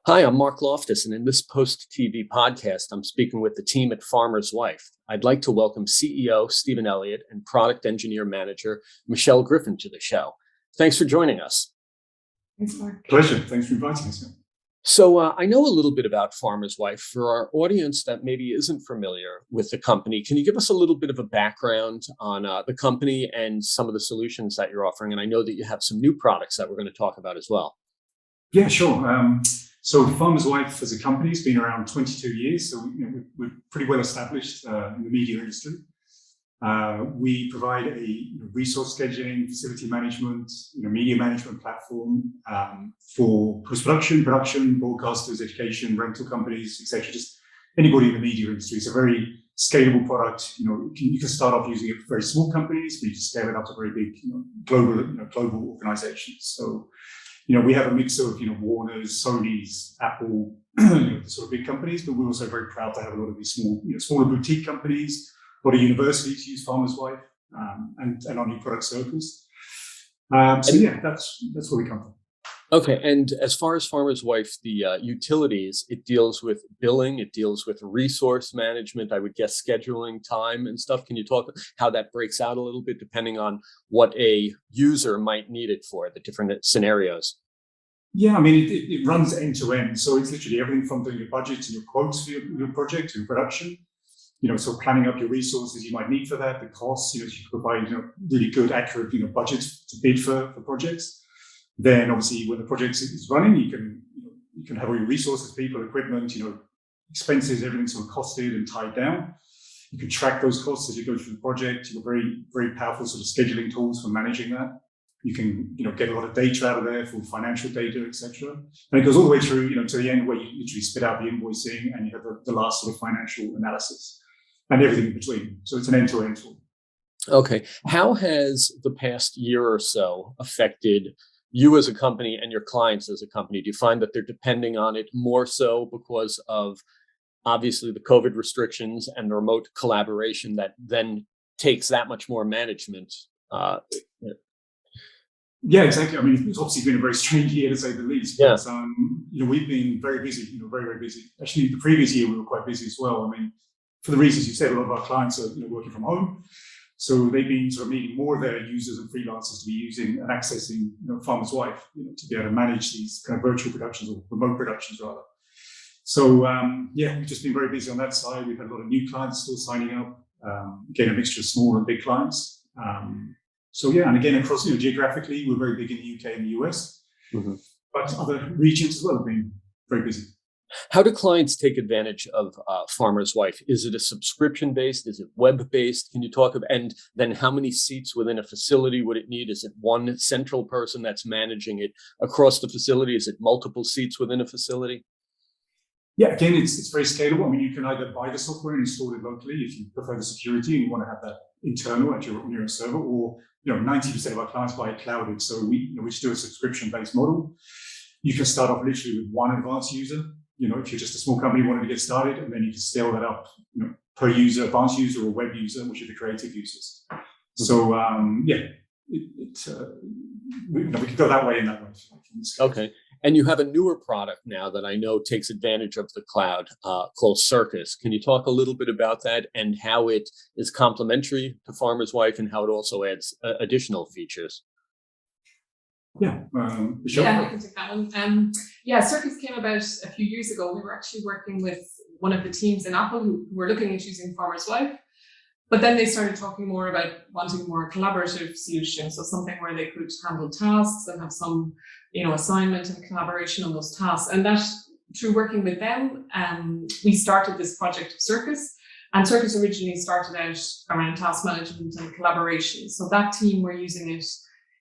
Hi, I'm Marc Loftus, and in this post TV podcast, I'm speaking with the team at Farmerswife. I'd like to welcome CEO Stephen Elliott and product engineer manager Michelle Griffin to the show. Thanks for joining us. Thanks, Marc. Pleasure. Thanks for inviting us. So, I know a little bit about Farmerswife. For our audience that maybe isn't familiar with the company, can you give us a little bit of a background on the company and some of the solutions that you're offering? And I know that you have some new products that we're going to talk about as well. Yeah, sure. So Farmerswife as a company has been around 22 years, so we're pretty well established in the media industry. We provide a resource scheduling, facility management, media management platform for post-production, production, broadcasters, education, rental companies, etc. Just anybody in the media industry. It's a very scalable product. You can start off using it for very small companies, but you can scale it up to very big, global organizations. So we have a mix of, Warner's, Sony's, Apple, the sort of big companies, but we're also very proud to have a lot of these smaller boutique companies. A lot of universities use Farmerswife, and our new product Cirkus. That's where we come from. Okay, and as far as Farmerswife, the utilities, it deals with billing, it deals with resource management, I would guess scheduling time and stuff. Can you talk how that breaks out a little bit depending on what a user might need it for, the different scenarios? Yeah, I mean, it runs end to end. So it's literally everything from doing your budgets and your quotes for your project and production, so planning up your resources you might need for that, the costs, you provide, really good, accurate, budgets to bid for projects. Then obviously when the project is running, you can have all your resources, people, equipment, expenses, everything sort of costed and tied down. You can track those costs as you go through the project. Very, very powerful sort of scheduling tools for managing that. You can, get a lot of data out of there for financial data, etc. And it goes all the way through, to the end where you literally spit out the invoicing and you have the last sort of financial analysis and everything in between. So it's an end-to-end tool. Okay. How has the past year or so affected you as a company and your clients as a company? Do you find that they're depending on it more so because of obviously the COVID restrictions and the remote collaboration that then takes that much more management? Yeah, exactly. I mean, it's obviously been a very strange year to say the least. Yeah. But, we've been very busy, very, very busy. Actually, the previous year we were quite busy as well. I mean, for the reasons you said, a lot of our clients are working from home. So they've been sort of needing more of their users and freelancers to be using and accessing Farmerswife, to be able to manage these kind of virtual productions or remote productions rather. So we've just been very busy on that side. We've had a lot of new clients still signing up, again, a mixture of small and big clients. And again, across geographically, we're very big in the UK and the US, but other regions as well have been very busy. How do clients take advantage of Farmerswife? Is it a subscription based? Is it web based? Can you talk about, and then how many seats within a facility would it need? Is it one central person that's managing it across the facility? Is it multiple seats within a facility? Yeah, again, it's very scalable. I mean, you can either buy the software and install it locally if you prefer the security and you want to have that internal on your own server, or 90% of our clients buy it clouded. So we just do a subscription-based model. You can start off literally with one advanced user. If you're just a small company wanting to get started, and then you can scale that up, per user, advanced user or web user, which are the creative users. So we could go that way and that way. Okay. And you have a newer product now that I know takes advantage of the cloud called Cirkus. Can you talk a little bit about that and how it is complementary to Farmerswife and how it also adds additional features? Yeah, Michelle? Yeah, I can take that one. Cirkus came about a few years ago. We were actually working with one of the teams in Apple who were looking at using Farmerswife, but then they started talking more about wanting more collaborative solutions, so something where they could handle tasks and have some, assignment and collaboration on those tasks. And that, through working with them, we started this project of Cirkus. And Cirkus originally started out around task management and collaboration. So that team were using it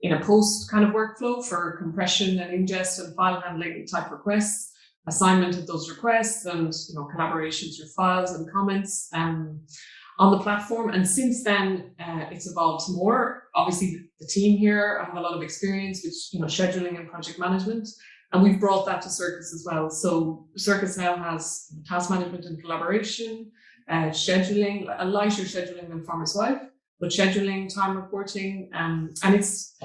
in a post kind of workflow for compression and ingest and file handling type requests, assignment of those requests, and collaboration through files and comments on the platform. And since then, it's evolved more. Obviously, the team here have a lot of experience with scheduling and project management, and we've brought that to Cirkus as well. So Cirkus now has task management and collaboration, scheduling, a lighter scheduling than Farmerswife, but scheduling, time reporting, and it's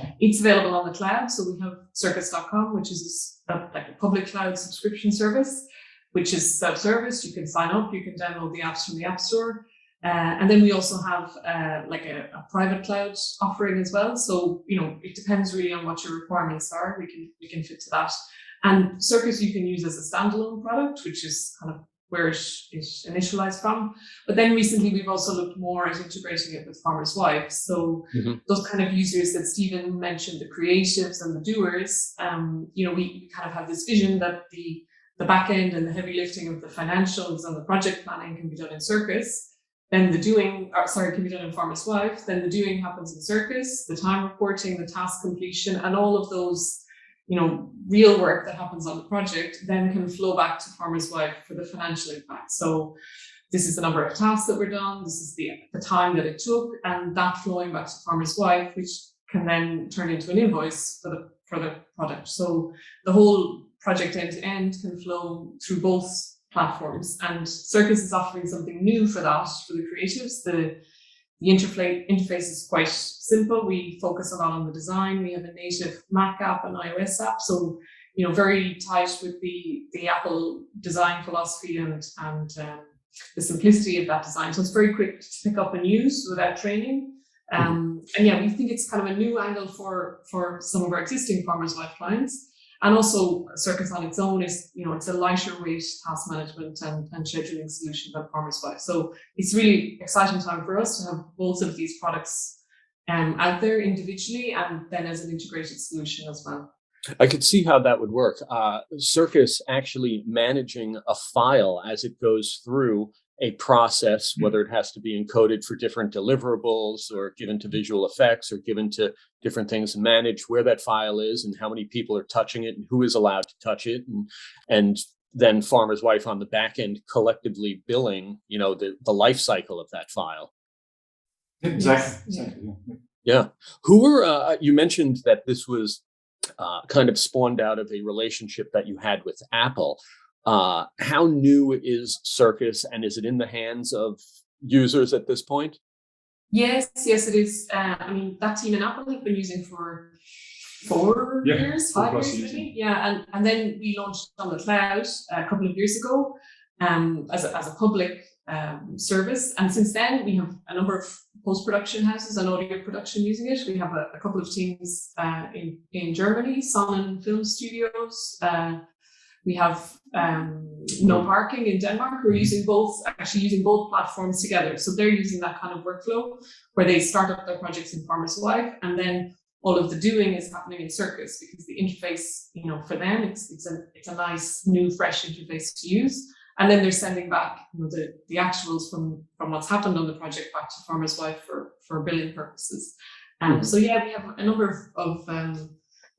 available on the cloud. So we have Cirkus.com, which is like a public cloud subscription service, which is self-service. You can sign up, you can download the apps from the App Store. And then we also have like a private cloud offering as well. So, it depends really on what your requirements are. We can fit to that. And Cirkus you can use as a standalone product, which is kind of where it initialized from. But then recently we've also looked more at integrating it with Farmerswife. So those kind of users that Stephen mentioned, the creatives and the doers, we kind of have this vision that the back end and the heavy lifting of the financials and the project planning can be done in Cirkus. Then the doing, can be done in Farmerswife. Then the doing happens in Cirkus, the time reporting, the task completion, and all of those, real work that happens on the project then can flow back to Farmerswife for the financial impact. So this is the number of tasks that were done, this is the time that it took, and that flowing back to Farmerswife, which can then turn into an invoice for the product. So the whole project end to end can flow through both platforms, and Cirkus is offering something new for that, for the creatives. The interface is quite simple. We focus a lot on the design. We have a native Mac app and iOS app, so very tight with the Apple design philosophy and the simplicity of that design. So it's very quick to pick up and use without training. And we think it's kind of a new angle for some of our existing Farmerswife clients. And also Cirkus on its own is, it's a lighter weight task management and scheduling solution than Farmerswife. So it's really exciting time for us to have both of these products out there individually and then as an integrated solution as well. I could see how that would work. Cirkus actually managing a file as it goes through a process, whether it has to be encoded for different deliverables or given to visual effects or given to different things, and manage where that file is and how many people are touching it and who is allowed to touch it. And then Farmerswife on the back end collectively billing, the life cycle of that file. Exactly. Yeah. Who were, you mentioned that this was kind of spawned out of a relationship that you had with Apple. How new is Cirkus, and is it in the hands of users at this point? Yes, it is. That team in Apple have been using for 5 years maybe. Yeah, and then we launched on the cloud a couple of years ago as a public service. And since then, we have a number of post-production houses and audio production using it. We have a couple of teams in Germany, Sonnen Film Studios. We have No Parking in Denmark, who are using both platforms together. So they're using that kind of workflow where they start up their projects in Farmerswife, and then all of the doing is happening in Cirkus, because the interface, for them, it's a nice, new, fresh interface to use. And then they're sending back the actuals from what's happened on the project back to Farmerswife for billing purposes. So we have a number of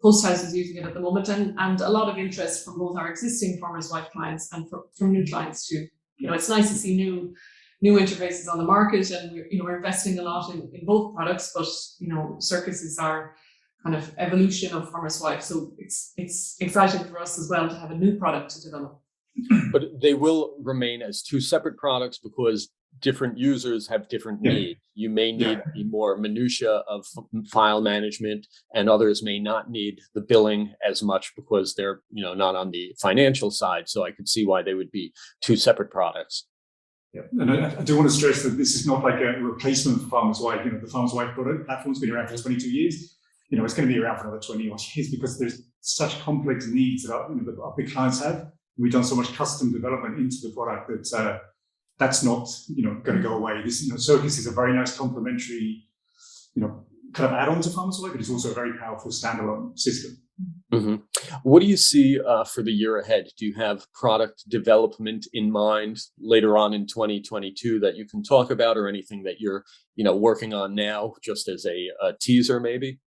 post houses using it at the moment, and a lot of interest from both our existing Farmerswife clients and from new clients too. It's nice to see new interfaces on the market, and we're investing a lot in both products, but Cirkus is our kind of evolution of Farmerswife, so it's exciting for us as well to have a new product to develop. But they will remain as two separate products because different users have different needs. You may need the more minutia of file management, and others may not need the billing as much because they're not on the financial side. So I could see why they would be two separate products. Yeah, and I do want to stress that this is not like a replacement for Farmerswife. The Farmerswife product platform's been around for 22 years. It's going to be around for another 20 odd years because there's such complex needs that our big clients have. We've done so much custom development into the product that that's not going to go away. This Cirkus is a very nice complementary kind of add-on to Farmerswife, but it's also a very powerful standalone system. Mm-hmm. What do you see for the year ahead? Do you have product development in mind later on in 2022 that you can talk about, or anything that you're working on now, just as a teaser maybe?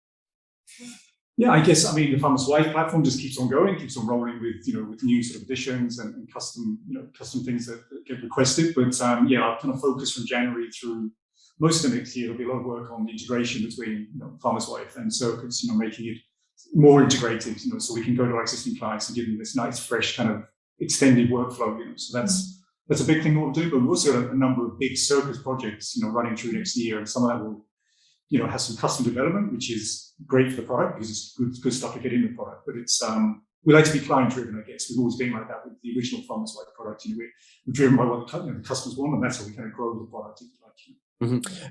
Yeah, I guess, the Farmerswife platform just keeps on going, keeps on rolling with new sort of additions and custom things that get requested. But I'll kind of focus from January through most of the next year. There'll be a lot of work on the integration between Farmerswife and Cirkus, making it more integrated, so we can go to our existing clients and give them this nice, fresh kind of extended workflow. So that's a big thing what we'll do. But we've also got a number of big Cirkus projects, running through next year, and some of that will has some custom development, which is great for the product because it's good stuff to get in the product. But it's we like to be client driven, I guess. We've always been like that with the original Farmerswife product. We're driven by what the customers want, and that's how we kind of grow the product. If you like.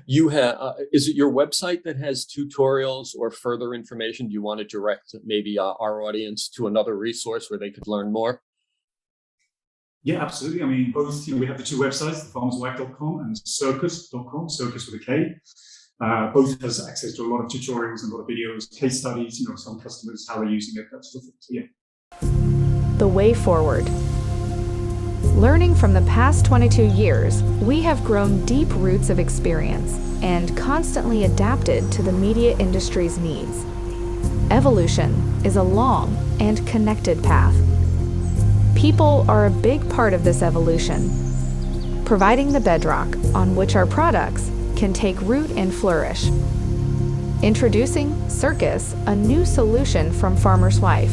You have, is it your website that has tutorials or further information? Do you want to direct maybe our audience to another resource where they could learn more? Yeah, absolutely. I mean, both, we have the two websites, farmerswife.com and cirkus.com, circus with a K. Both has access to a lot of tutorials and a lot of videos, case studies, some customers, how they're using it, that stuff. So, yeah. The way forward. Learning from the past 22 years, we have grown deep roots of experience and constantly adapted to the media industry's needs. Evolution is a long and connected path. People are a big part of this evolution, providing the bedrock on which our products can take root and flourish. Introducing Cirkus, a new solution from Farmerswife.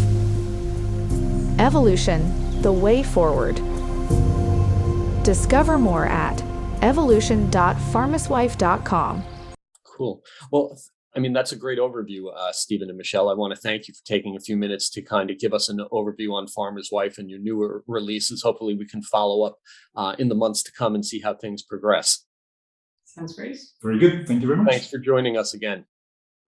Evolution, the way forward. Discover more at evolution.farmerswife.com. Cool. Well, I mean, that's a great overview, Stephen and Michelle. I want to thank you for taking a few minutes to kind of give us an overview on Farmerswife and your newer releases. Hopefully we can follow up in the months to come and see how things progress. Sounds great. Very good. Thank you very much. Thanks for joining us again.